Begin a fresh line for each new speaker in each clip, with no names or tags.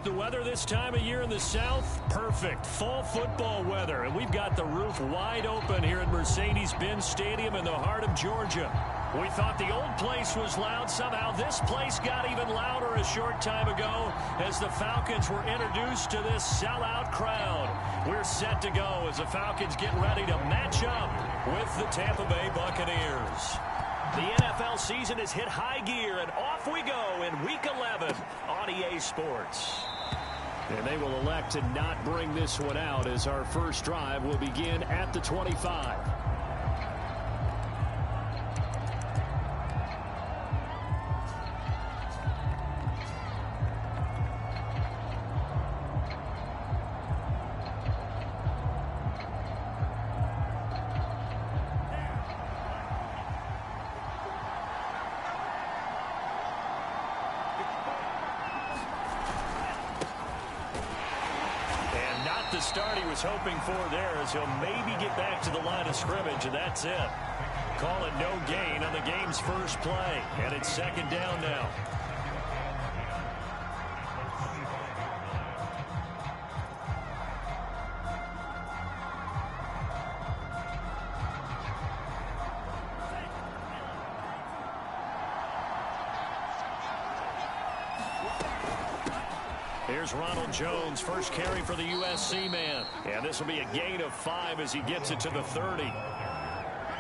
the weather this time of year in the South? Perfect. Fall football weather. And we've got the roof wide open here at Mercedes-Benz Stadium in the heart of Georgia. We thought the old place was loud. Somehow this place got even louder a short time ago as the Falcons were introduced to this sellout crowd. We're set to go as the Falcons get ready to match up with the Tampa Bay Buccaneers. The NFL season has hit high gear, and off we go in Week 11 on EA Sports. And they will elect to not bring this one out as our first drive will begin at the 25. The start he was hoping for there as he'll maybe get back to the line of scrimmage, and that's it. Call it no gain on the game's first play, and it's second down now. Here's Ronald Jones, first carry for the USC man. And this will be a gain of 5 as he gets it to the 30.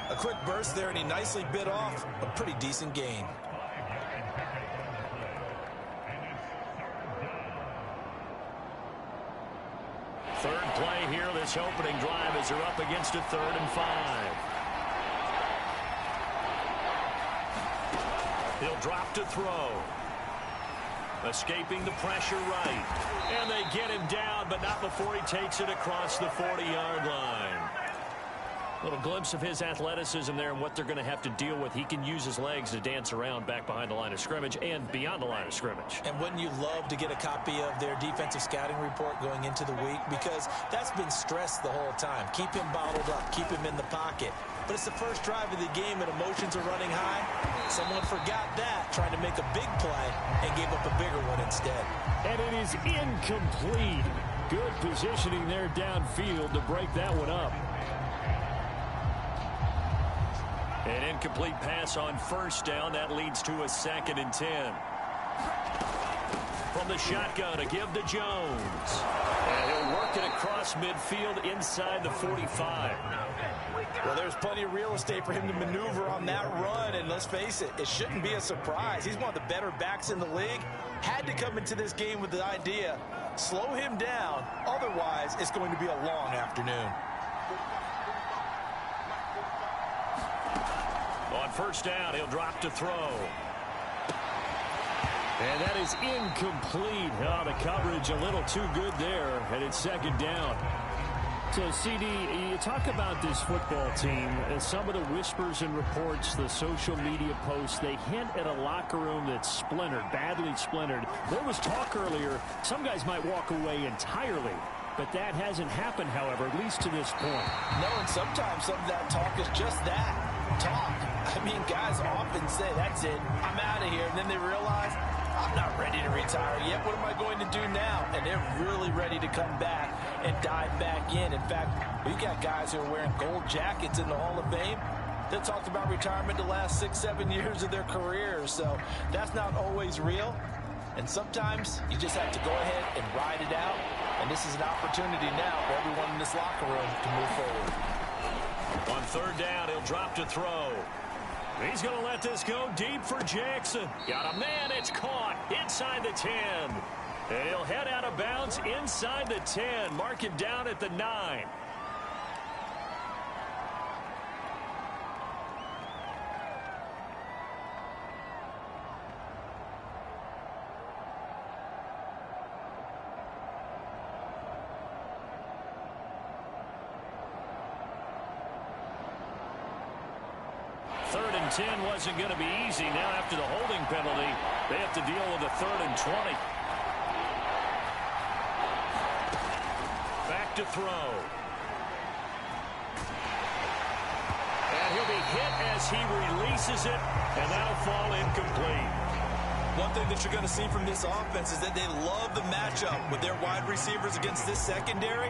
A quick burst there, and he nicely bit off a pretty decent gain.
Third play here, this opening drive as they're up against a 3rd and 5. He'll drop to throw. Escaping the pressure right. And they get him down, but not before he takes it across the 40-yard line. A little glimpse of his athleticism there and what they're going to have to deal with. He can use his legs to dance around back behind the line of scrimmage and beyond the line of scrimmage.
And wouldn't you love to get a copy of their defensive scouting report going into the week? Because that's been stressed the whole time. Keep him bottled up. Keep him in the pocket. But it's the first drive of the game and emotions are running high. Someone forgot that, trying to make a big play and gave up a bigger one instead.
And it is incomplete. Good positioning there downfield to break that one up. An incomplete pass on first down. That leads to a 2nd and 10. From the shotgun, a give to Jones. And he'll work it across midfield inside the 45.
Well, there's plenty of real estate for him to maneuver on that run. And let's face it, it shouldn't be a surprise. He's one of the better backs in the league. Had to come into this game with the idea, slow him down. Otherwise, it's going to be a long afternoon.
On first down, he'll drop to throw. And that is incomplete. Oh, the coverage a little too good there, and it's 2nd down. So, CD, you talk about this football team, and some of the whispers and reports, the social media posts, they hint at a locker room that's splintered, badly splintered. There was talk earlier, some guys might walk away entirely. But that hasn't happened, however, at least to this point.
No, and sometimes some of that talk is just that, talk. I mean, guys often say, that's it, I'm out of here. And then they realize, I'm not ready to retire yet. What am I going to do now? And they're really ready to come back and dive back in. In fact, we've got guys who are wearing gold jackets in the Hall of Fame that talked about retirement the last 6-7 years of their careers. So that's not always real. And sometimes you just have to go ahead and ride it out. And this is an opportunity now for everyone in this locker room to move forward.
On third down, he'll drop to throw. He's going to let this go deep for Jackson. Got a man, it's caught inside the 10. And he'll head out of bounds inside the 10. Mark him down at the 9. Third and 10 wasn't going to be easy. Now after the holding penalty, they have to deal with a 3rd and 20. Back to throw. And he'll be hit as he releases it, and that'll fall incomplete.
One thing that you're going to see from this offense is that they love the matchup with their wide receivers against this secondary.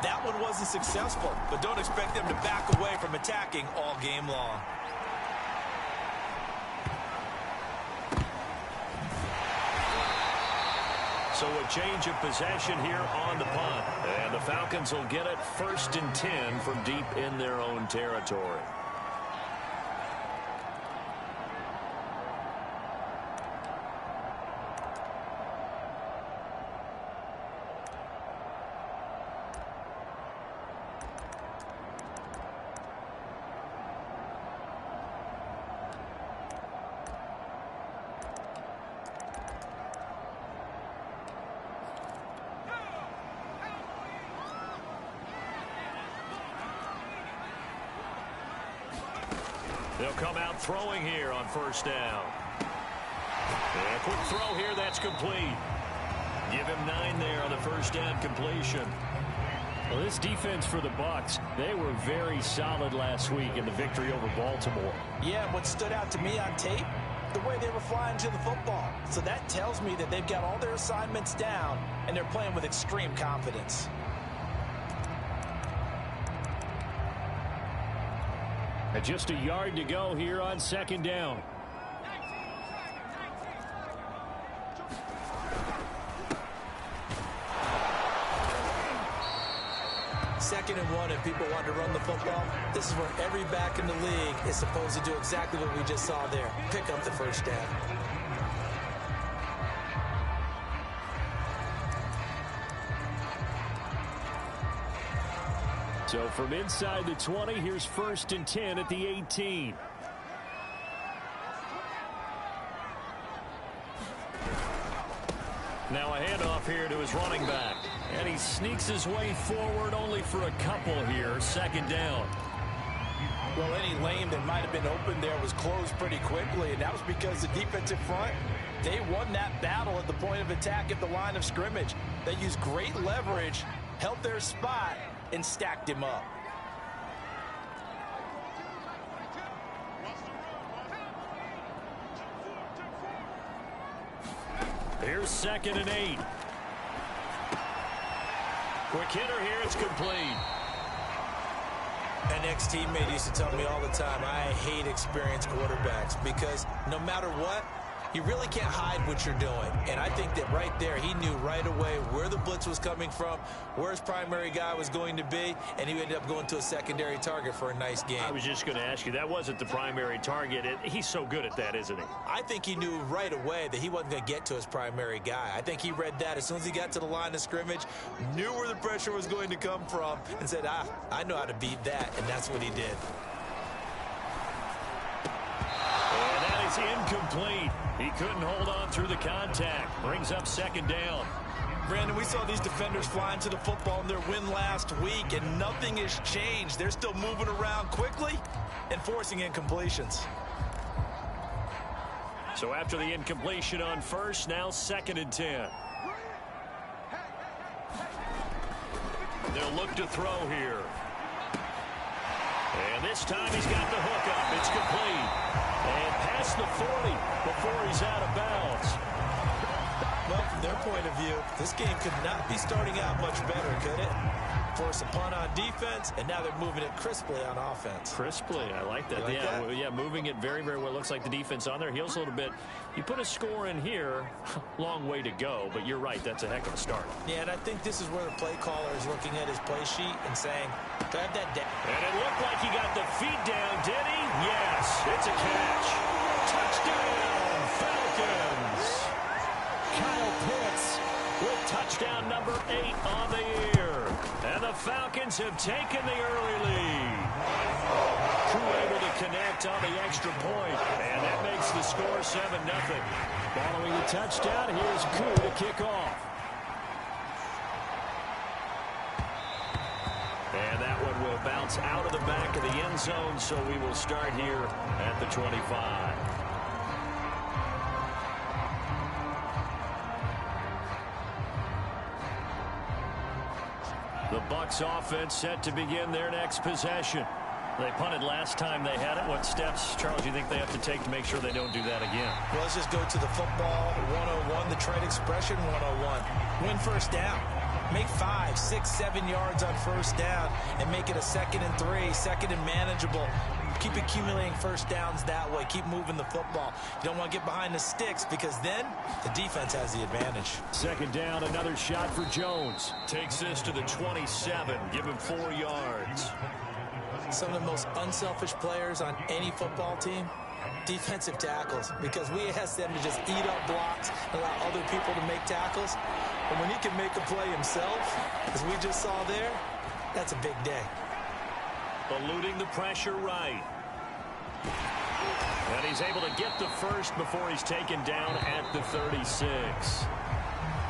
That one wasn't successful, but don't expect them to back away from attacking all game long.
So a change of possession here on the punt. And the Falcons will get it 1st and 10 from deep in their own territory. They'll come out throwing here on 1st down. And a quick throw here, that's complete. Give him 9 there on the 1st down completion. Well, this defense for the Bucs, they were very solid last week in the victory over Baltimore.
Yeah, what stood out to me on tape, the way they were flying to the football. So that tells me that they've got all their assignments down, and they're playing with extreme confidence.
And just a yard to go here on 2nd down.
Second and 1, and people want to run the football. This is where every back in the league is supposed to do exactly what we just saw there. Pick up the 1st down.
So from inside the 20, here's 1st and 10 at the 18. Now a handoff here to his running back. And he sneaks his way forward only for a couple here. 2nd down.
Well, any lane that might have been open there was closed pretty quickly, and that was because the defensive front, they won that battle at the point of attack at the line of scrimmage. They used great leverage, held their spot, and stacked him up.
Here's 2nd and 8. Quick hitter here, it's complete.
An ex-teammate used to tell me all the time, I hate experienced quarterbacks because no matter what, you really can't hide what you're doing. And I think that right there, he knew right away where the blitz was coming from, where his primary guy was going to be, and he ended up going to a secondary target for a nice game.
I was just going to ask you, that wasn't the primary target. He's so good at that, isn't he?
I think he knew right away that he wasn't going to get to his primary guy. I think he read that as soon as he got to the line of scrimmage, knew where the pressure was going to come from, and said, I know how to beat that, and that's what he did.
And that is incomplete. He couldn't hold on through the contact. Brings up 2nd down.
Brandon, we saw these defenders flying to the football in their win last week, and nothing has changed. They're still moving around quickly and forcing incompletions.
So after the incompletion on 1st, now 2nd and 10. They'll look to throw here. And this time he's got the hook up. It's complete. And past the 40 before he's out of bounds.
Well, from their point of view, this game could not be starting out much better, could it? Force a punt on defense, and now they're moving it crisply on offense.
Crisply, I like that.
Like that?
Yeah, moving it very, very well. Looks like the defense on their heels a little bit. You put a score in here, long way to go, but you're right, that's a heck of a start.
Yeah, and I think this is where the play caller is looking at his play sheet and saying, drive that down.
And it looked like he got the feet down, did he? Yes, it's a catch. Touchdown, Falcons. Kyle Pitts with touchdown number 8 on the year. And the Falcons have taken the early lead. Crew able to connect on the extra point, and that makes the score 7-0. Following the touchdown, here's Koo to kick off. And that one will bounce out of the back of the end zone, so we will start here at the 25. The Bucs offense set to begin their next possession. They punted last time they had it. What steps, Charles, do you think they have to take to make sure they don't do that again?
Well, let's just go to the football 101, the trade expression 101. Win first down. Make 5, 6, 7 yards on first down and make it a 2nd and 3, 2nd and manageable. Keep accumulating first downs that way. Keep moving the football. You don't want to get behind the sticks because then the defense has the advantage.
2nd down, another shot for Jones. Takes this to the 27. Give him 4 yards.
Some of the most unselfish players on any football team, defensive tackles, because we ask them to just eat up blocks and allow other people to make tackles. But when he can make a play himself, as we just saw there, that's a big day.
Eluding the pressure right. And he's able to get the first before he's taken down at the 36.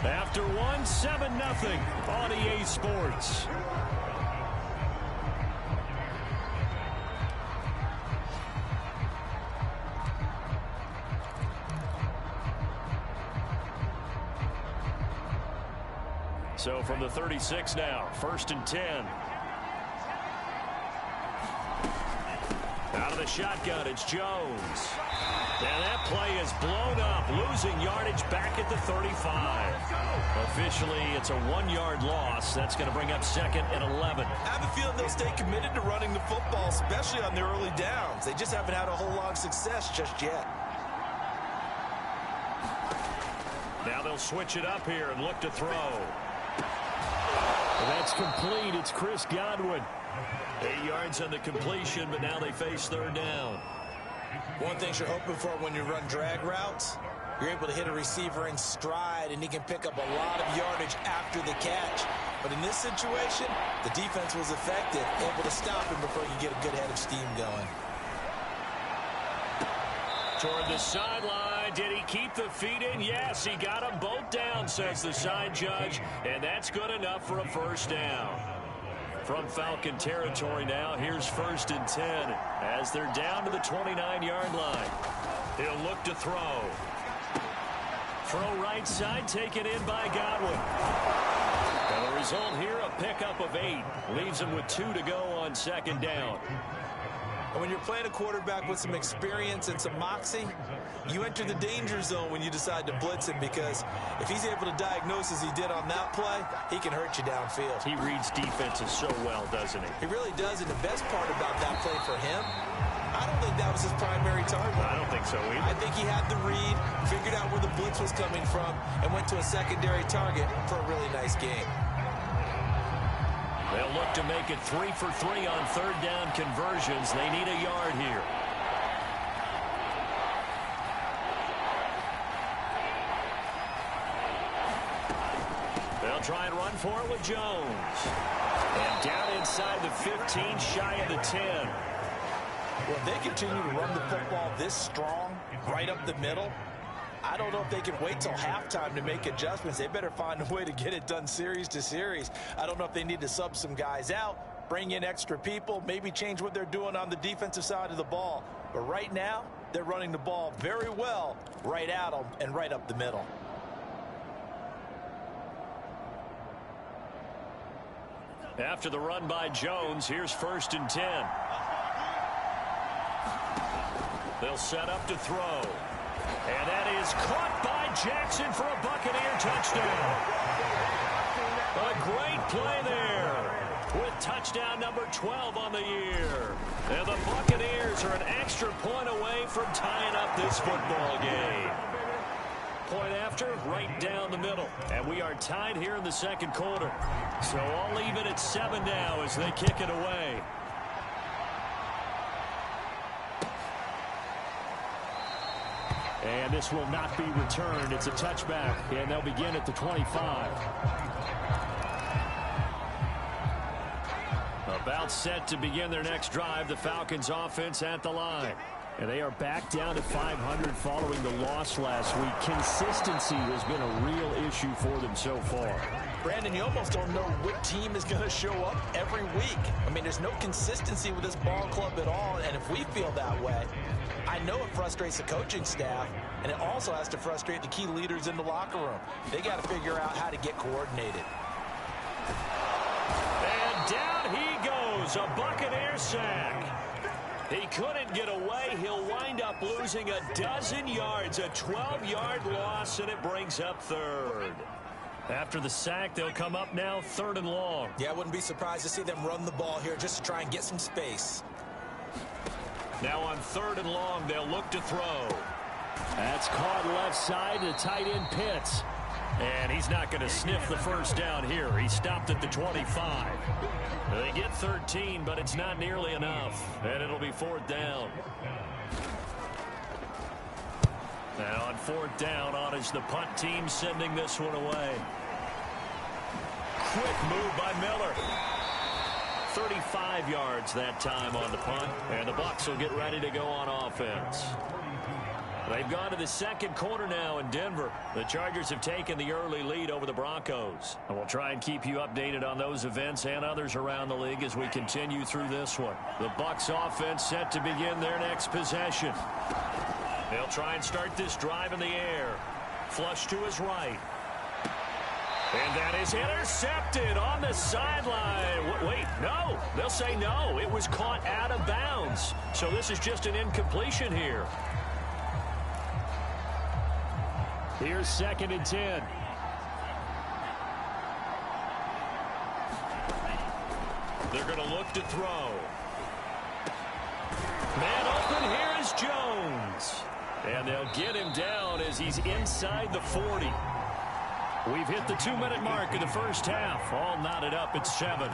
After one, 7-0 on EA Sports. So from the 36 now, 1st and 10. Out of the shotgun, it's Jones. And that play is blown up, losing yardage back at the 35. Officially, it's a 1-yard loss. That's going to bring up 2nd and 11.
I have a feeling they'll stay committed to running the football, especially on their early downs. They just haven't had a whole lot of success just yet.
Now they'll switch it up here and look to throw. That's complete. It's Chris Godwin. 8 yards on the completion, but now they face 3rd down.
One thing you're hoping for when you run drag routes, you're able to hit a receiver in stride, and he can pick up a lot of yardage after the catch. But in this situation, the defense was effective, able to stop him before he could get a good head of steam going.
Toward the sideline. Did he keep the feet in? Yes, he got them both down, says the side judge, and that's good enough for a 1st down. From Falcon territory now, here's 1st and 10 as they're down to the 29-yard line. He'll look to throw. Throw right side, taken in by Godwin. And the result here, a pickup of 8. Leaves him with 2 to go on 2nd down.
And when you're playing a quarterback with some experience and some moxie, you enter the danger zone when you decide to blitz him, because if he's able to diagnose as he did on that play, he can hurt you downfield.
He reads defenses so well, doesn't he?
He really does, and the best part about that play for him, I don't think that was his primary target.
I don't think so either.
I think he had the read, figured out where the blitz was coming from, and went to a secondary target for a really nice game.
They'll look to make it 3 for 3 on 3rd down conversions. They need a yard here. They'll try and run for it with Jones. And down inside the 15, shy of the 10.
Well, if they continue to run the football this strong, right up the middle, I don't know if they can wait till halftime to make adjustments. They better find a way to get it done series to series. I don't know if they need to sub some guys out, bring in extra people, maybe change what they're doing on the defensive side of the ball. But right now, they're running the ball very well right at them and right up the middle.
After the run by Jones, here's 1st and 10. They'll set up to throw. And that is caught by Jackson for a Buccaneer touchdown. A great play there with touchdown number 12 on the year. And the Buccaneers are an extra point away from tying up this football game. Point after, right down the middle. And we are tied here in the 2nd quarter. So all even at 7 now as they kick it away. And this will not be returned. It's a touchback, and they'll begin at the 25. About set to begin their next drive, the Falcons offense at the line. And they are back down to 500 following the loss last week. Consistency has been a real issue for them so far.
Brandon, you almost don't know what team is going to show up every week. I mean, there's no consistency with this ball club at all, and if we feel that way, I know it frustrates the coaching staff, and it also has to frustrate the key leaders in the locker room. They got to figure out how to get coordinated.
And down he goes, a Buccaneer sack. He couldn't get away. He'll wind up losing a dozen yards, a 12-yard loss, and it brings up third. After the sack, they'll come up now 3rd and long.
Yeah, I wouldn't be surprised to see them run the ball here just to try and get some space.
Now on 3rd and long, they'll look to throw. That's caught left side to tight end Pitts. And he's not going to sniff the first down here. He stopped at the 25. They get 13, but it's not nearly enough. And it'll be 4th down. Now on 4th down, on is the punt team sending this one away. Quick move by Miller. 35 yards that time on the punt. And the Bucs will get ready to go on offense. They've gone to the 2nd quarter now in Denver. The Chargers have taken the early lead over the Broncos. And we'll try and keep you updated on those events and others around the league as we continue through this one. The Bucs offense set to begin their next possession. They'll try and start this drive in the air. Flush to his right. And that is intercepted on the sideline. Wait, no. They'll say no. It was caught out of bounds. So this is just an incompletion here. Here's 2nd and 10. They're going to look to throw. Man open, here is Jones. And they'll get him down as he's inside the 40. We've hit the 2-minute mark of the first half. All knotted up at 7.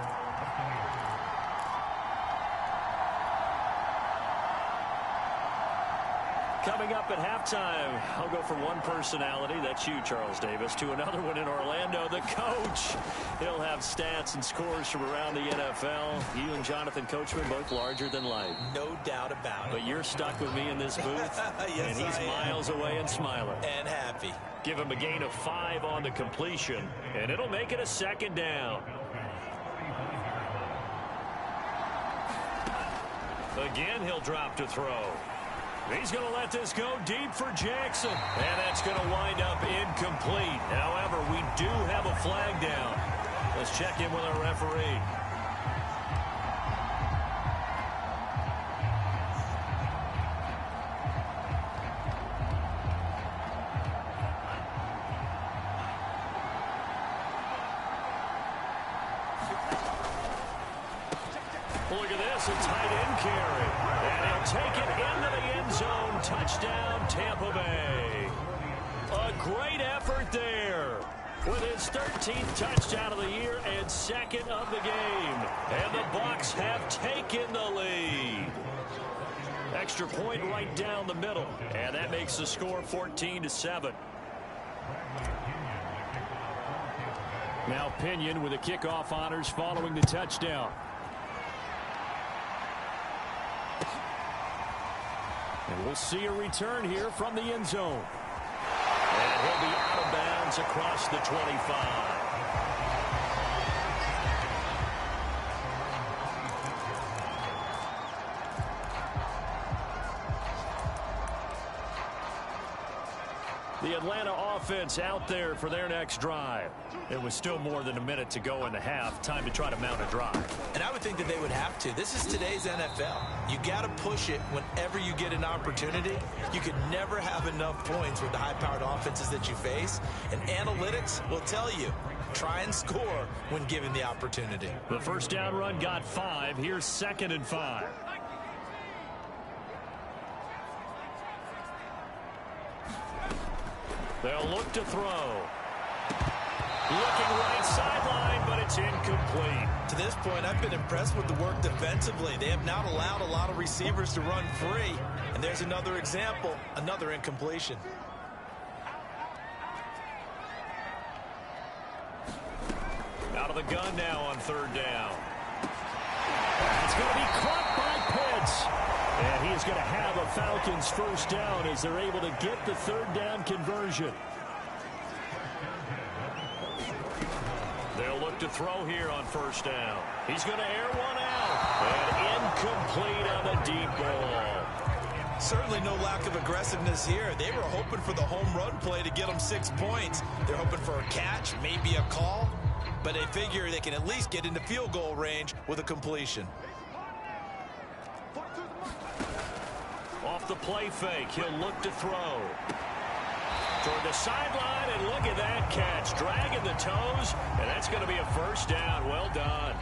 Coming up at halftime, I'll go from one personality, that's you, Charles Davis, to another one in Orlando, the coach. He'll have stats and scores from around the NFL. You and Jonathan Coachman both larger than life.
No doubt about it.
But you're stuck with me in this booth,
yes,
and he's miles away and smiling.
And happy.
Give him a gain of 5 on the completion, and it'll make it a 2nd down. Again, he'll drop to throw. He's going to let this go deep for Jackson. And that's going to wind up incomplete. However, we do have a flag down. Let's check in with our referee. Look at this, a tight end carry. And he'll take it into the end zone. Touchdown, Tampa Bay. A great effort there with his 13th touchdown of the year and 2nd of the game. And the Bucs have taken the lead. Extra point right down the middle. And that makes the score 14-7. Now Pinion with the kickoff honors following the touchdown. And we'll see a return here from the end zone. And he'll be out of bounds across the 25. The Atlanta offense out there for their next drive. It was still more than a minute to go in the half. Time to try to mount a drive.
And I would think that they would have to. This is today's NFL. You got to push it whenever you get an opportunity. You could never have enough points with the high-powered offenses that you face. And analytics will tell you, try and score when given the opportunity.
The first down run got 5. Here's 2nd and 5. They'll look to throw. Looking right sideline, but it's incomplete.
To this point, I've been impressed with the work defensively. They have not allowed a lot of receivers to run free. And there's another example, another incompletion.
Out of the gun now on 3rd down. It's going to be caught by Pitts. And he is going to have a Falcons first down as they're able to get the 3rd down conversion. They'll look to throw here on 1st down. He's going to air one out. And incomplete on the deep ball.
Certainly no lack of aggressiveness here. They were hoping for the home run play to get them 6 points. They're hoping for a catch, maybe a call. But they figure they can at least get into field goal range with a completion.
Off the play fake, he'll look to throw. Toward the sideline, and look at that catch. Dragging the toes, and that's going to be a first down. Well done.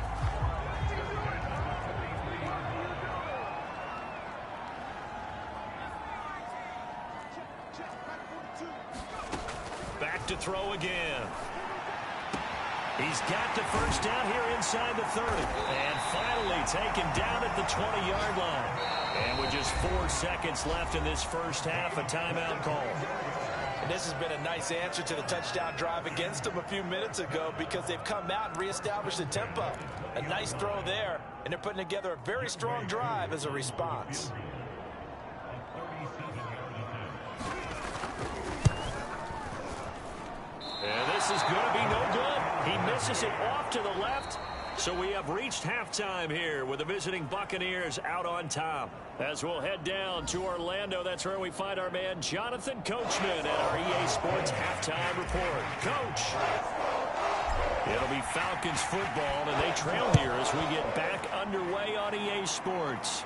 Back to throw again. He's got the first down here inside the 30. And finally taken down at the 20-yard line. And with just 4 seconds left in this first half, a timeout call.
And this has been a nice answer to the touchdown drive against them a few minutes ago because they've come out and reestablished the tempo. A nice throw there, and they're putting together a very strong drive as a response.
And this is going to be no good. He misses it off to the left. So we have reached halftime here with the visiting Buccaneers out on top. As we'll head down to Orlando, that's where we find our man Jonathan Coachman at our EA Sports Halftime Report. Coach. It'll be Falcons football, and they trail here as we get back underway on EA Sports.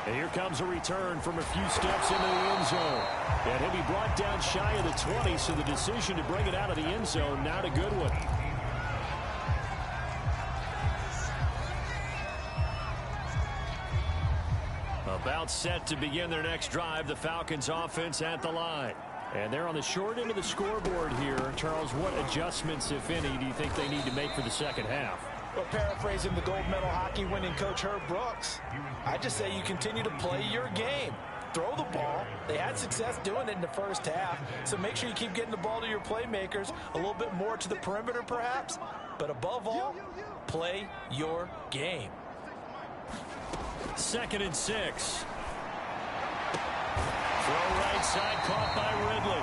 And here comes a return from a few steps into the end zone. And he'll be brought down shy of the 20, so the decision to bring it out of the end zone, not a good one. About set to begin their next drive, the Falcons offense at the line. And they're on the short end of the scoreboard here. Charles, what adjustments, if any, do you think they need to make for the second half?
Well, paraphrasing the gold medal hockey winning coach Herb Brooks, I just say you continue to play your game. Throw the ball. They had success doing it in the first half, so make sure you keep getting the ball to your playmakers, a little bit more to the perimeter perhaps, but above all, play your game.
2nd and 6. Throw right side, caught by Ridley.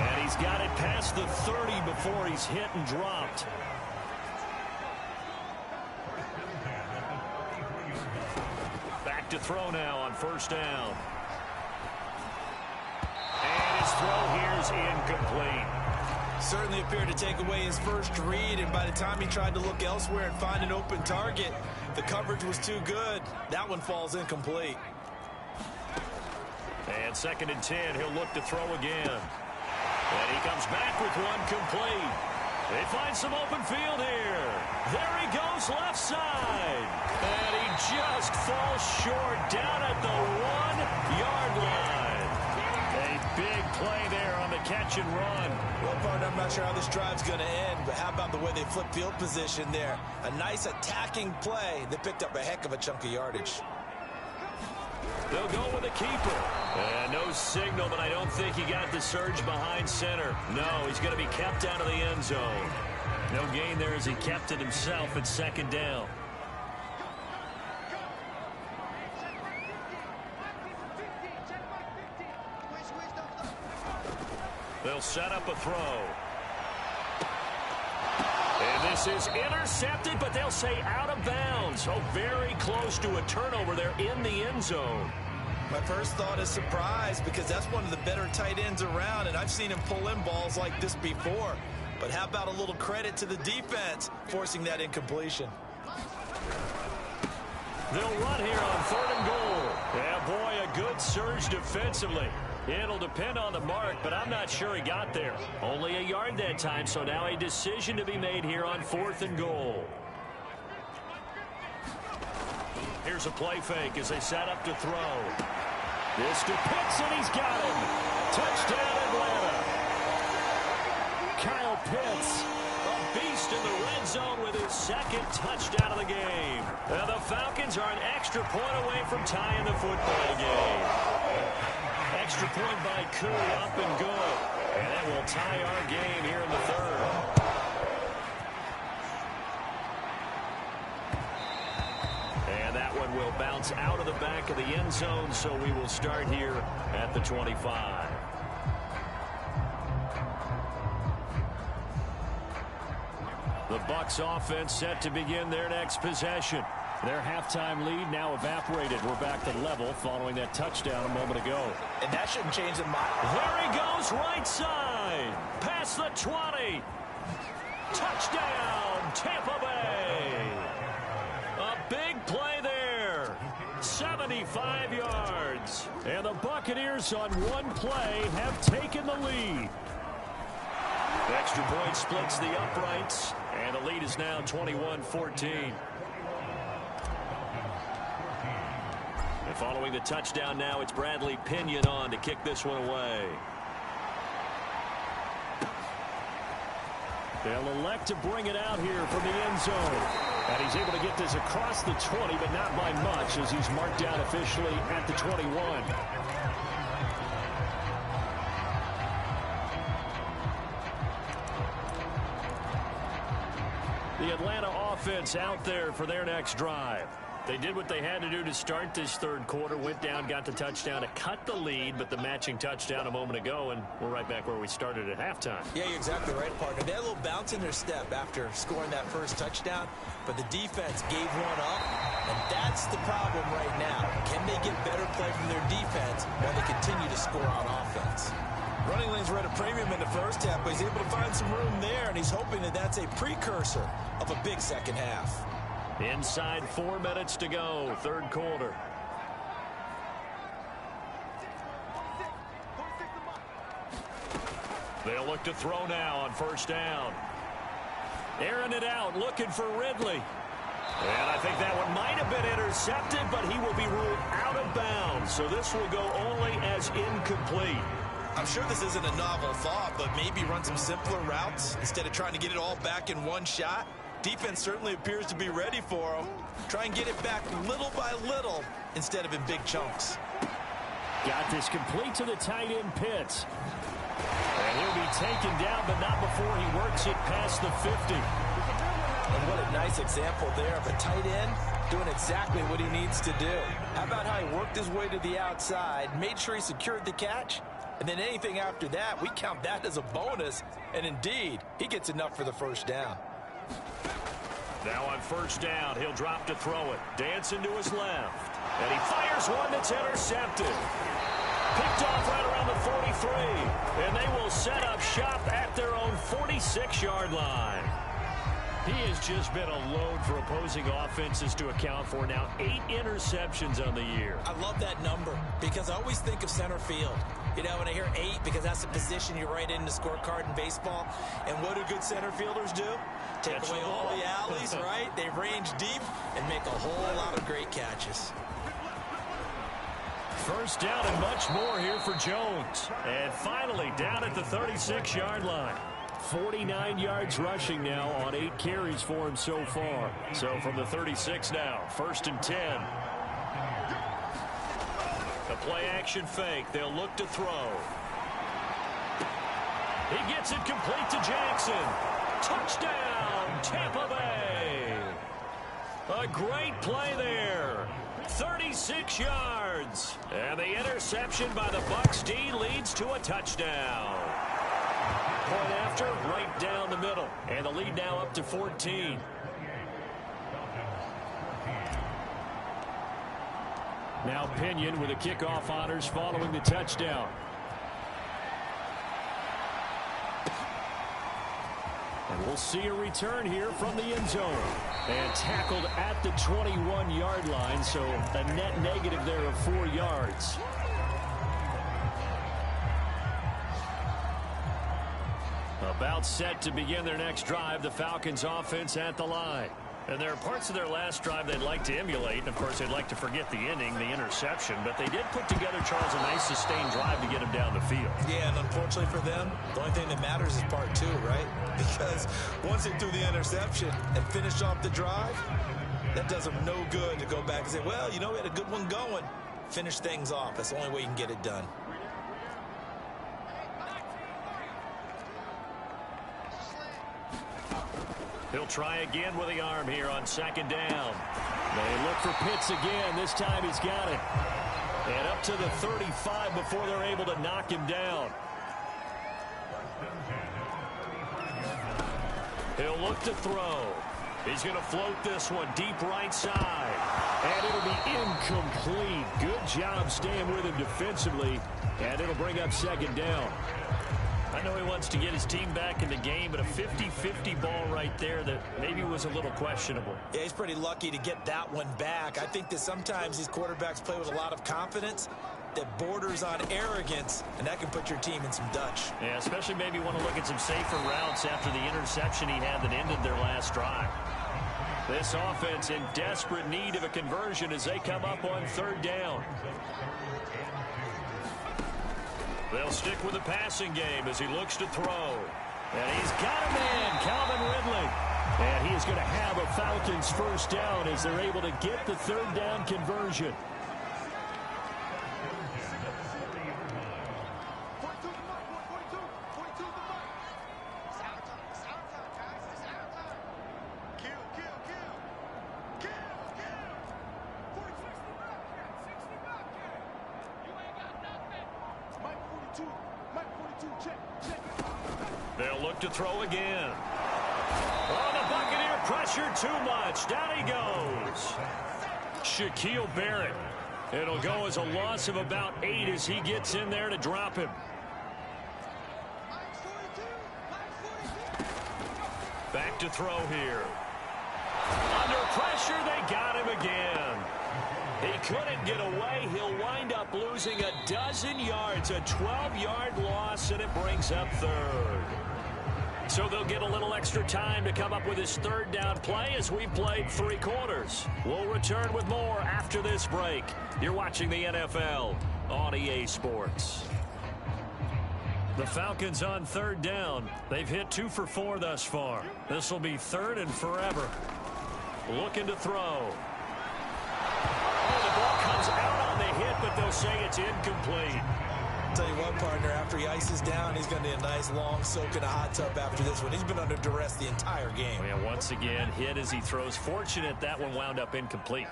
And he's got it past the 30 before he's hit and dropped. Back to throw now on first down. And his throw here is incomplete.
Certainly appeared to take away his first read, and by the time he tried to look elsewhere and find an open target, the coverage was too good. That one falls incomplete.
And 2nd and 10, he'll look to throw again. And he comes back with one complete. They find some open field here. There he goes left side. And he just falls short down at the 1-yard line. A big play there on the catch and run.
Well, partner, I'm not sure how this drive's going to end, but how about the way they flip field position there? A nice attacking play. They picked up a heck of a chunk of yardage.
They'll go with a keeper. And no signal, but I don't think he got the surge behind center. No, he's going to be kept out of the end zone. No gain there as he kept it himself at 2nd down. They'll set up a throw. And this is intercepted, but they'll say out of bounds. Oh, very close to a turnover there in the end zone.
My first thought is surprise because that's one of the better tight ends around, and I've seen him pull in balls like this before. But how about a little credit to the defense forcing that incompletion?
They'll run here on 3rd and goal. Yeah, boy, a good surge defensively. It'll depend on the mark, but I'm not sure he got there. Only a yard that time, so now a decision to be made here on 4th and goal. Here's a play fake as they set up to throw. This to Pitts, and he's got him. Touchdown, Atlanta. Kyle Pitts, a beast in the red zone with his 2nd touchdown of the game. Now the Falcons are an extra point away from tying the football game. Extra point by Koo, up and good. And that will tie our game here in the 3rd. And that one will bounce out of the back of the end zone, so we will start here at the 25. The Bucs offense set to begin their next possession. Their halftime lead now evaporated. We're back to level following that touchdown a moment ago.
And that shouldn't change the mind.
There he goes, right side. Past the 20. Touchdown, Tampa Bay. A big play there. 75 5 yards. And the Buccaneers on one play have taken the lead. Extra point splits the uprights, and the lead is now 21-14. And following the touchdown now, it's Bradley Pinion on to kick this one away. They'll elect to bring it out here from the end zone. And he's able to get this across the 20, but not by much, as he's marked down officially at the 21. The Atlanta offense out there for their next drive. They did what they had to do to start this third quarter, went down, got the touchdown to cut the lead, but the matching touchdown a moment ago, and we're right back where we started at halftime.
Yeah, you're exactly right, partner. They had a little bounce in their step after scoring that first touchdown, but the defense gave one up, and that's the problem right now. Can they get better play from their defense while they continue to score on offense? Running lanes were at a premium in the first half, but he's able to find some room there, and he's hoping that that's a precursor of a big second half.
Inside 4 minutes to go, third quarter. They'll look to throw now on first down. Airing it out, looking for Ridley. And I think that one might have been intercepted, but he will be ruled out of bounds. So this will go only as incomplete.
I'm sure this isn't a novel thought, but maybe run some simpler routes instead of trying to get it all back in one shot. Defense certainly appears to be ready for him. Try and get it back little by little instead of in big chunks.
Got this complete to the tight end Pitts. And he'll be taken down, but not before he works it past the 50.
And what a nice example there of a tight end doing exactly what he needs to do. How about how he worked his way to the outside, made sure he secured the catch, and then anything after that, we count that as a bonus. And indeed, he gets enough for the first down.
Now on first down, he'll drop to throw it. Dancing to his left. And he fires one that's intercepted. Picked off right around the 43. And they will set up shop at their own 46-yard line. He has just been a load for opposing offenses to account for. Now 8 interceptions on the year.
I love that number because I always think of center field. You know, when I hear 8, because that's the position you write in the scorecard in baseball. And what do good center fielders do? Take away all the alleys, right? They range deep and make a whole lot of great catches.
First down and much more here for Jones. And finally down at the 36-yard line. 49 yards rushing now on 8 carries for him so far. So from the 36 now, 1st and 10. The play action fake. They'll look to throw. He gets it complete to Jackson. Touchdown, Tampa Bay. A great play there. 36 yards. And the interception by the Bucs D leads to a touchdown. Point after, right down the middle. And the lead now up to 14. Now Pinion with the kickoff honors following the touchdown. And we'll see a return here from the end zone. And tackled at the 21-yard line, so a net negative there of 4 yards. About set to begin their next drive, the Falcons offense at the line. And there are parts of their last drive they'd like to emulate. And, of course, they'd like to forget the inning, the interception. But they did put together, Charles, a nice sustained drive to get him down the field.
Yeah, and unfortunately for them, the only thing that matters is part 2, right? Because once they threw the interception and finished off the drive, that does them no good to go back and say, well, you know, we had a good one going. Finish things off. That's the only way you can get it done.
He'll try again with the arm here on 2nd down. They look for Pitts again. This time he's got it. And up to the 35 before they're able to knock him down. He'll look to throw. He's going to float this one deep right side. And it'll be incomplete. Good job staying with him defensively. And it'll bring up 2nd down. I know he wants to get his team back in the game, but a 50-50 ball right there that maybe was a little questionable.
Yeah, he's pretty lucky to get that one back. I think that sometimes these quarterbacks play with a lot of confidence that borders on arrogance, and that can put your team in some Dutch.
Yeah, especially maybe want to look at some safer routes after the interception he had that ended their last drive. This offense in desperate need of a conversion as they come up on third down. They'll stick with the passing game as he looks to throw. And he's got him in, Calvin Ridley. And he is going to have a Falcons first down as they're able to get the third down conversion. They'll look to throw again. Oh, the Buccaneer pressure too much. Down he goes. Shaquille Barrett. It'll go as a loss of about 8 as he gets in there to drop him. Back to throw here. Under pressure, they got him again. He couldn't get away. He'll wind up losing a dozen yards, a 12-yard loss, and it brings up third. So they'll get a little extra time to come up with his third down play as we've played 3 quarters. We'll return with more after this break. You're watching the NFL on EA Sports. The Falcons on third down. They've hit 2 for 4 thus far. This will be third and forever. Looking to throw. Comes out on the hit, but they'll say it's incomplete.
I'll tell you what, partner, after he ices down, he's going to need a nice long soak in a hot tub after this one. He's been under duress the entire game.
Yeah, once again, hit as he throws. Fortunate that one wound up incomplete.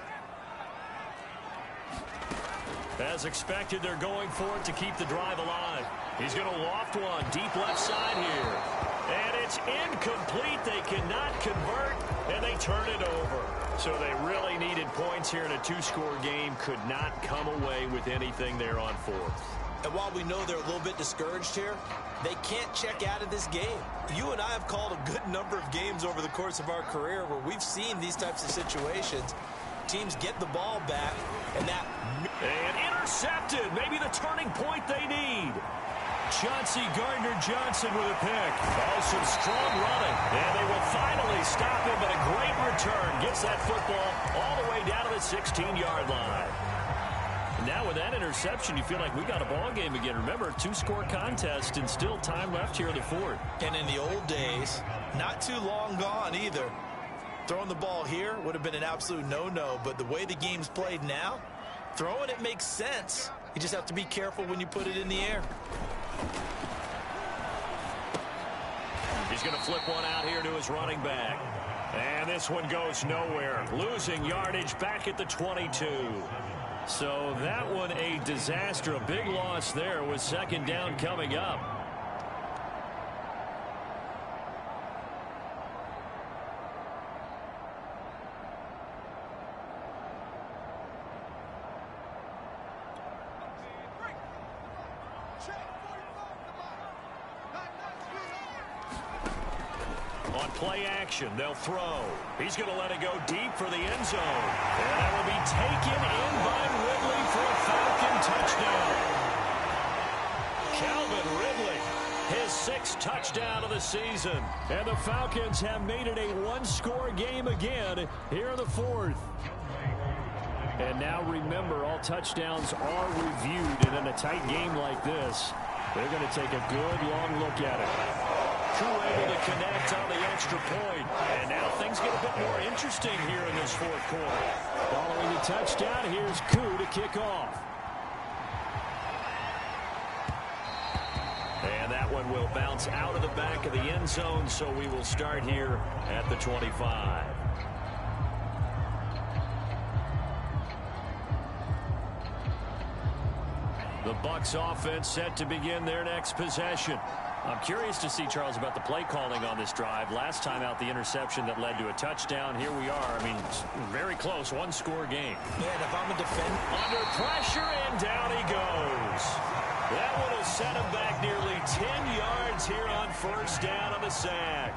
As expected, they're going for it to keep the drive alive. He's going to loft one deep left side here. And it's incomplete. They cannot convert, and they turn it over. So they really needed points here in a 2-score game. Could not come away with anything there on 4th.
And while we know they're a little bit discouraged here, they can't check out of this game. You and I have called a good number of games over the course of our career where we've seen these types of situations. Teams get the ball back, and that...
And intercepted. Maybe the turning point they need. Chauncey Gardner-Johnson with a pick. Oh, some strong running. And they will finally stop him, but a great return. Gets that football all the way down to the 16-yard line. And now with that interception, you feel like we got a ball game again. Remember, 2-score contest and still time left here in the 4th.
And in the old days, not too long gone either. Throwing the ball here would have been an absolute no-no, but the way the game's played now, throwing it makes sense. You just have to be careful when you put it in the air.
He's going to flip one out here to his running back. And this one goes nowhere. Losing yardage back at the 22. So that one a disaster. A big loss there with second down coming up. On play action, they'll throw. He's going to let it go deep for the end zone. And that will be taken in by Ridley for a Falcon touchdown. Calvin Ridley, his 6th touchdown of the season. And the Falcons have made it a 1-score game again here in the 4th. And now remember, all touchdowns are reviewed. And in a tight game like this, they're going to take a good long look at it. Koo able to connect on the extra point. And now things get a bit more interesting here in this 4th quarter. Following the touchdown, here's Koo to kick off. And that one will bounce out of the back of the end zone, so we will start here at the 25. The Bucs offense set to begin their next possession. I'm curious to see, Charles, about the play calling on this drive. Last time out, the interception that led to a touchdown. Here we are. I mean, very close, one-score game.
Man, if I'm a defender.
Under pressure, and down he goes. That one will set him back nearly 10 yards here on first down on the sack.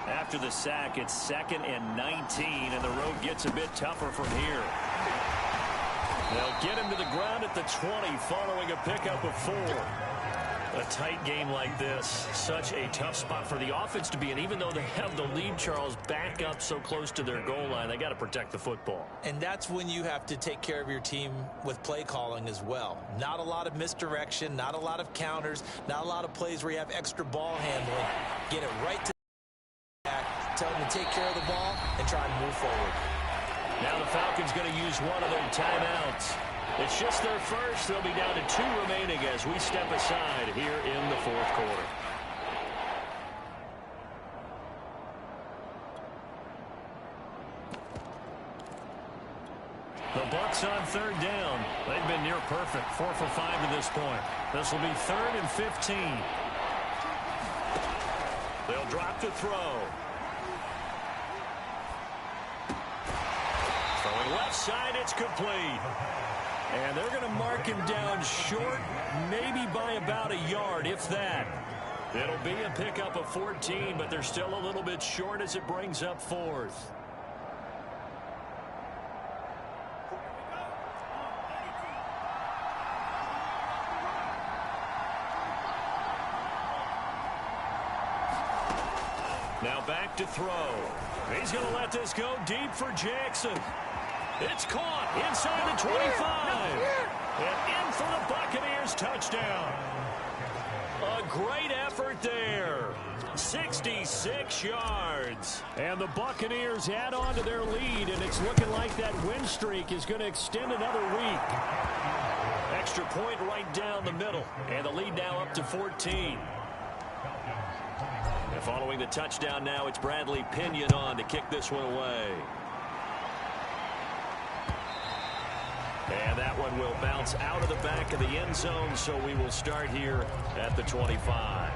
After the sack, it's 2nd and 19, and the road gets a bit tougher from here. They'll get him to the ground at the 20 following a pickup of 4. A tight game like this, such a tough spot for the offense to be in. Even though they have the lead, Charles, back up so close to their goal line, they got to protect the football.
And that's when you have to take care of your team with play calling as well. Not a lot of misdirection, not a lot of counters, not a lot of plays where you have extra ball handling. Get it right to the back, tell them to take care of the ball, and try and move forward.
Now the Falcons going to use one of their timeouts. It's just their first. They'll be down to 2 remaining as we step aside here in the 4th quarter. The Bucs on 3rd down. They've been near perfect, 4 for 5 to this point. This will be 3rd and 15. They'll drop to throw. Throwing left side, it's complete. And they're going to mark him down short, maybe by about a yard, if that. It'll be a pickup of 14, but they're still a little bit short as it brings up 4th. Now back to throw. He's going to let this go deep for Jackson. It's caught inside the 25. And in for the Buccaneers touchdown. A great effort there. 66 yards. And the Buccaneers add on to their lead, and it's looking like that win streak is going to extend another week. Extra point right down the middle. And the lead now up to 14. And following the touchdown now, it's Bradley Pinion on to kick this one away. And that one will bounce out of the back of the end zone, so we will start here at the 25.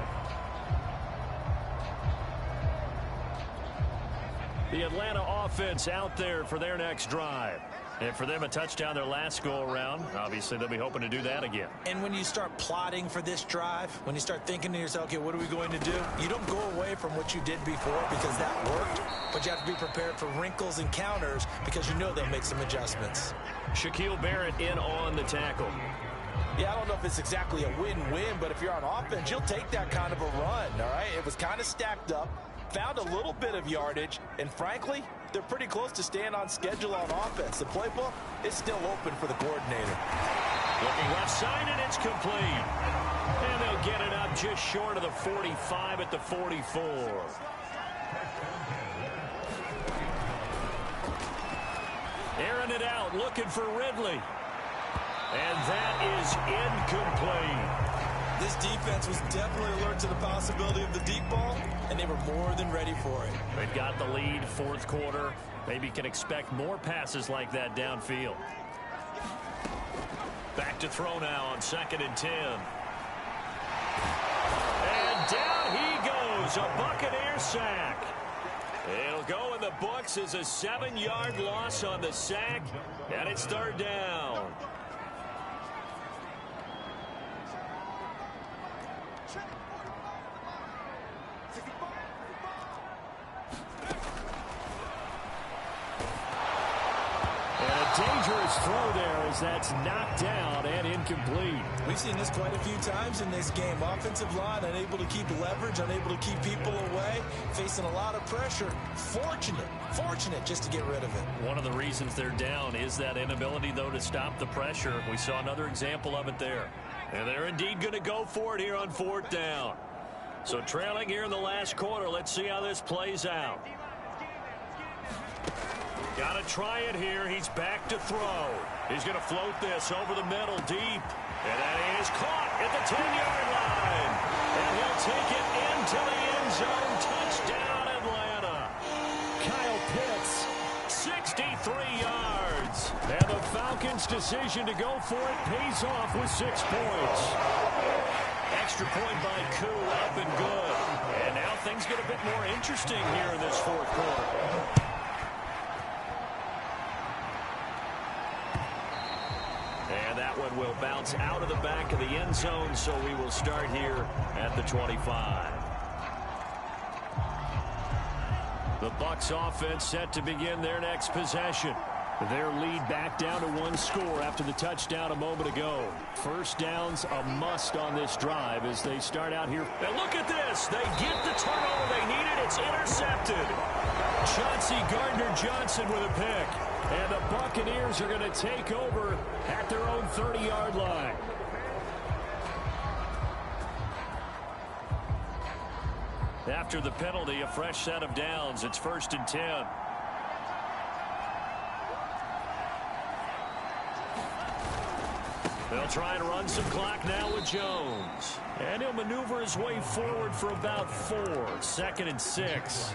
The Atlanta offense out there for their next drive. And for them, a touchdown their last go-around. Obviously, they'll be hoping to do that again.
And when you start plotting for this drive, when you start thinking to yourself, okay, what are we going to do? You don't go away from what you did before because that worked, but you have to be prepared for wrinkles and counters because you know they'll make some adjustments.
Shaquille Barrett in on the tackle.
Yeah, I don't know if it's exactly a win-win, but if you're on offense, you'll take that kind of a run, all right? It was kind of stacked up, found a little bit of yardage, and frankly, they're pretty close to staying on schedule on offense. The playbook is still open for the coordinator.
Looking left side, and it's complete. And they'll get it up just short of the 45 at the 44. Airing it out, looking for Ridley. And that is incomplete.
This defense was definitely alert to the possibility of the deep ball, and they were more than ready for it.
They've got the lead, 4th quarter. Maybe can expect more passes like that downfield. Back to throw now on 2nd and 10. And down he goes, a Buccaneer sack. It'll go in the books as a 7-yard loss on the sack, and it's 3rd down. Dangerous throw there as that's knocked down and incomplete.
We've seen this quite a few times in this game. Offensive line unable to keep leverage, unable to keep people away, facing a lot of pressure. Fortunate just to get rid of it.
One of the reasons they're down is that inability, though, to stop the pressure. We saw another example of it there. And they're indeed going to go for it here on 4th down. So trailing here in the last quarter, let's see how this plays out. Got to try it here. He's back to throw. He's going to float this over the middle deep. And that is caught at the 10-yard line. And he'll take it into the end zone. Touchdown, Atlanta. Kyle Pitts, 63 yards. And the Falcons' decision to go for it pays off with 6 points. Extra point by Koo, up and good. And now things get a bit more interesting here in this fourth quarter. And that one will bounce out of the back of the end zone, so we will start here at the 25. The Bucs offense set to begin their next possession. Their lead back down to one score after the touchdown a moment ago. First down's a must on this drive as they start out here. And look at this. They get the turnover they needed. It's intercepted. Chauncey Gardner-Johnson with a pick. And the Buccaneers are going to take over at their own 30-yard line. After the penalty, a fresh set of downs. It's 1st and 10. They'll try and run some clock now with Jones. And he'll maneuver his way forward for about 4. 2nd and 6.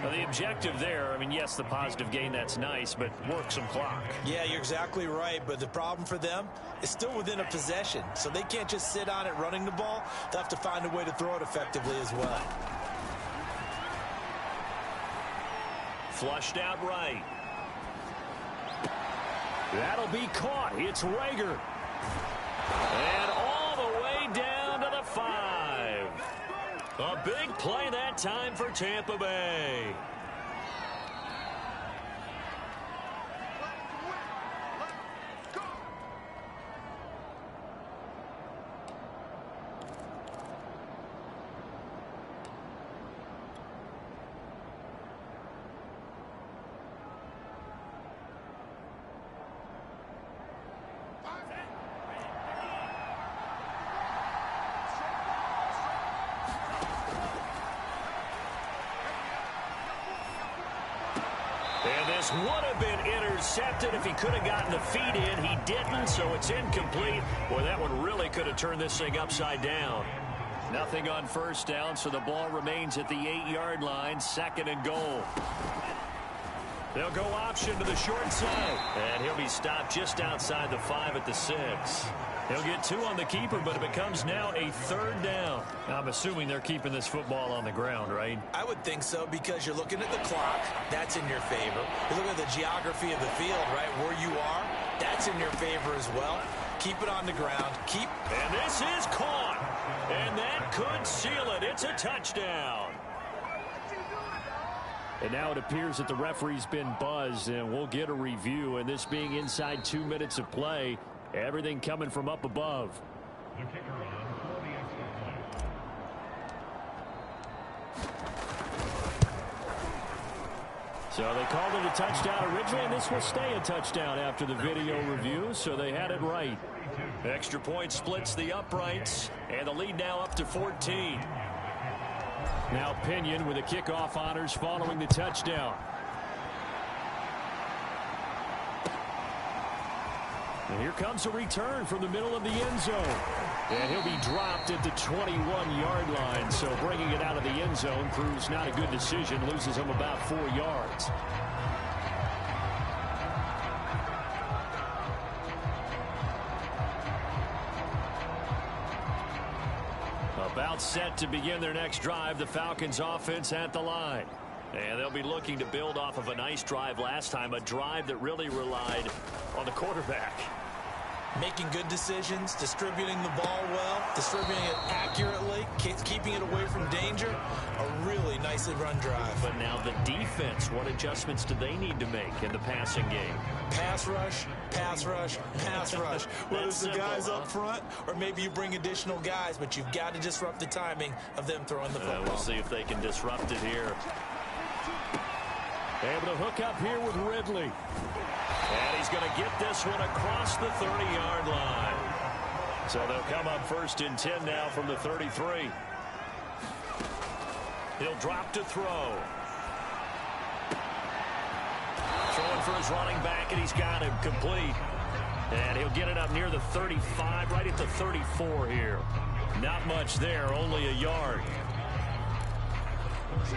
Now, the objective there, I mean, yes, the positive gain, that's nice, but work some clock.
Yeah, you're exactly right, but the problem for them is still within a possession, so they can't just sit on it running the ball. They'll have to find a way to throw it effectively as well.
Flushed out right. That'll be caught. It's Rager. And all the way down to the 5. A big play that time for Tampa Bay. And this would have been intercepted if he could have gotten the feet in. He didn't, so it's incomplete. Boy, that one really could have turned this thing upside down. Nothing on first down, so the ball remains at the 8-yard line. 2nd and goal. They'll go option to the short side. And he'll be stopped just outside the 5 at the 6. He'll get 2 on the keeper, but it becomes now a 3rd down. I'm assuming they're keeping this football on the ground, right?
I would think so, because you're looking at the clock. That's in your favor. You look at the geography of the field, right, where you are. That's in your favor as well. Keep it on the ground.
And this is caught. And that could seal it. It's a touchdown. And now it appears that the referee's been buzzed, and we'll get a review. And this being inside 2 minutes of play, everything coming from up above. The kicker on for the extra point. So they called it a touchdown originally, and this will stay a touchdown after the video review, so they had it right. Extra point splits the uprights, and the lead now up to 14. Now Pinion with the kickoff honors following the touchdown. And here comes a return from the middle of the end zone. And he'll be dropped at the 21-yard line. So bringing it out of the end zone proves not a good decision. Loses him about 4 yards. About set to begin their next drive. The Falcons offense at the line. And they'll be looking to build off of a nice drive last time. A drive that really relied on the quarterback.
Making good decisions, distributing the ball well, distributing it accurately, keeping it away from danger. A really nicely run drive.
But now the defense, what adjustments do they need to make in the passing game?
Pass rush, pass rush, pass rush. Whether it's the guys up front or maybe you bring additional guys, but you've got to disrupt the timing of them throwing the football.
We'll see if they can disrupt it here. Able to hook up here with Ridley. And he's going to get this one across the 30-yard line. So they'll come up 1st and 10 now from the 33. He'll drop to throw. Throwing for his running back, and he's got him complete. And he'll get it up near the 35, right at the 34 here. Not much there, only a yard.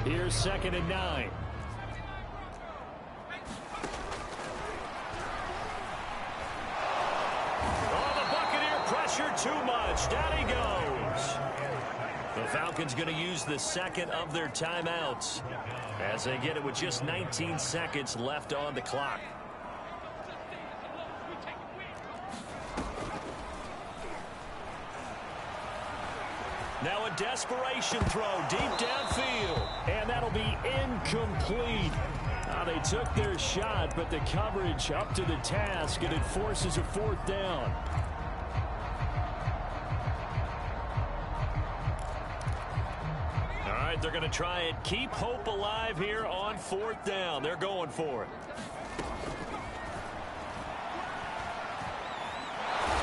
Here's 2nd and 9. pressure too much. Down he goes. The Falcons going to use the second of their timeouts as they get it with just 19 seconds left on the clock. Now a desperation throw deep downfield, and that'll be incomplete. They took their shot, but the coverage up to the task, and it forces a fourth down. All right, they're going to try and keep hope alive here on fourth down. They're going for it.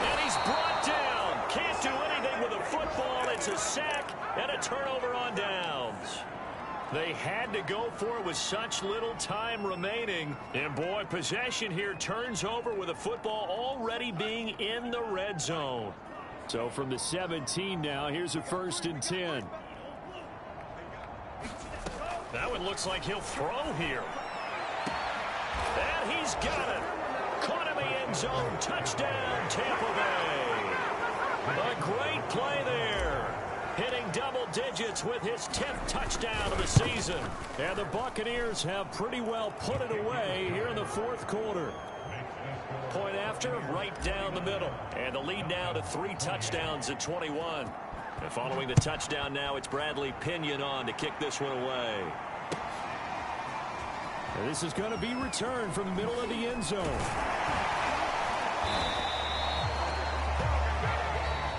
And he's brought down. Can't do anything with a football. It's a sack and a turnover on downs. They had to go for it with such little time remaining. And, boy, possession here turns over with a football already being in the red zone. So from the 17 now, here's a 1st and 10. That one looks like he'll throw here. And he's got it. Caught in the end zone. Touchdown, Tampa Bay. A great play there. Hitting double digits with his 10th touchdown of the season. And the Buccaneers have pretty well put it away here in the fourth quarter. Point after, right down the middle. And the lead now to 3 touchdowns at 21. And following the touchdown now, it's Bradley Pinion on to kick this one away. And this is going to be returned from the middle of the end zone.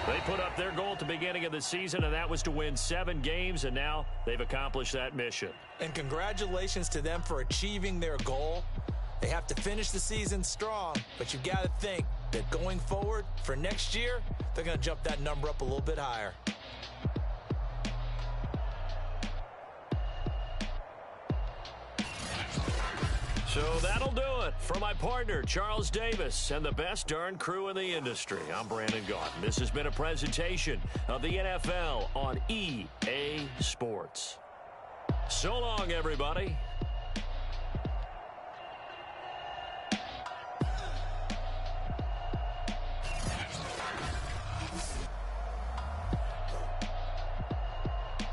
They put up their goal at the beginning of the season, and that was to win 7 games, and now they've accomplished that mission.
And congratulations to them for achieving their goal. They have to finish the season strong, but you've got to think that going forward for next year, they're going to jump that number up a little bit higher.
So that'll do it for my partner, Charles Davis, and the best darn crew in the industry. I'm Brandon Gaudin. This has been a presentation of the NFL on EA Sports. So long, everybody.